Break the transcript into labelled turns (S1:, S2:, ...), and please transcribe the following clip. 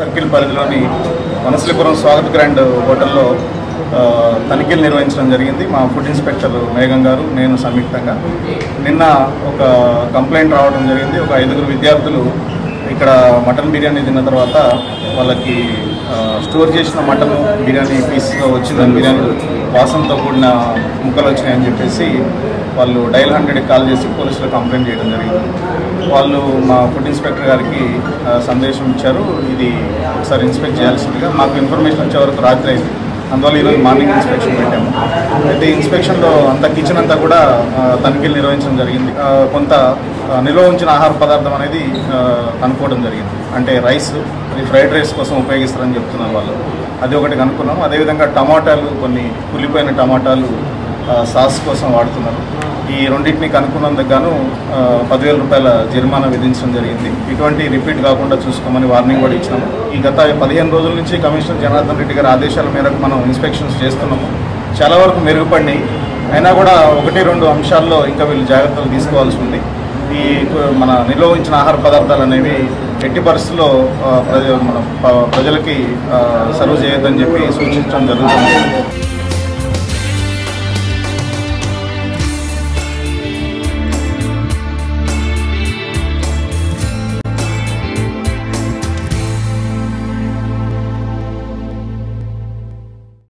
S1: Circle పరిధిలోని Vanasthalipuram Swagat grand హోటల్లో తనిఖీలు నిర్వహించడం జరిగింది. మా ఫుడ్ ఇన్స్పెక్టర్ మేఘం గారు, నేను సంయుక్తంగా. నిన్న ఒక కంప్లైంట్ రావడం జరిగింది. ఒక 5 విద్యార్థులు ఇక్కడ మటన్ బిర్యానీ తిన్న తర్వాత వాళ్ళకి స్టోర్ చేసిన మటన్ బిర్యానీ పీస్లో వచ్చిందని, బిర్యానీ వాసనతో కూడిన ముక్కలు వచ్చినాయని చెప్పేసి వాళ్ళు డయల్ 100కి కాల్ చేసి పోలీసులకు కంప్లైంట్ చేయడం జరిగింది. వాళ్ళు మా ఫుడ్ ఇన్స్పెక్టర్ గారికి సందేశం ఇచ్చారు, ఇది ఒకసారి ఇన్స్పెక్ట్ చేయాల్సిందిగా. మాకు ఇన్ఫర్మేషన్ వచ్చే వరకు రాత్రి అయింది, అందువల్ల ఈరోజు మార్నింగ్ ఇన్స్పెక్షన్ పెట్టాము. అయితే ఇన్స్పెక్షన్లో అంత కిచెన్ అంతా కూడా తనిఖీలు నిర్వహించడం జరిగింది. కొంత నిల్వ ఉంచిన ఆహార పదార్థం అనేది కనుక్కోవడం జరిగింది. అంటే రైస్, ఫ్రైడ్ రైస్ కోసం ఉపయోగిస్తారని చెప్తున్నారు వాళ్ళు, అది ఒకటి కనుక్కున్నాము. అదేవిధంగా టమాటాలు, కొన్ని కులిపోయిన టమాటాలు సాస్ కోసం వాడుతున్నారు. ఈ రెండింటిని కనుక్కున్నందుకు గాను 10,000 రూపాయల జరిమానా విధించడం జరిగింది. ఇటువంటి రిపీట్ కాకుండా చూసుకోమని వార్నింగ్ కూడా ఇచ్చినాము. ఈ గత 15 రోజుల నుంచి కమిషనర్ జనార్దన్ రెడ్డి గారి ఆదేశాల మేరకు మనం ఇన్స్పెక్షన్స్ చేస్తున్నాము. చాలా వరకు మెరుగుపడినాయి. అయినా కూడా 1-2 అంశాల్లో ఇంకా వీళ్ళు జాగ్రత్తలు తీసుకోవాల్సి ఉంది. ఈ మన నిల్వ ఉంచిన ఆహార పదార్థాలు అనేవి ఎట్టి పరిస్థితుల్లో ప్రజలకి సర్వ్ చేయొద్దని చెప్పి సూచించడం జరుగుతుంది.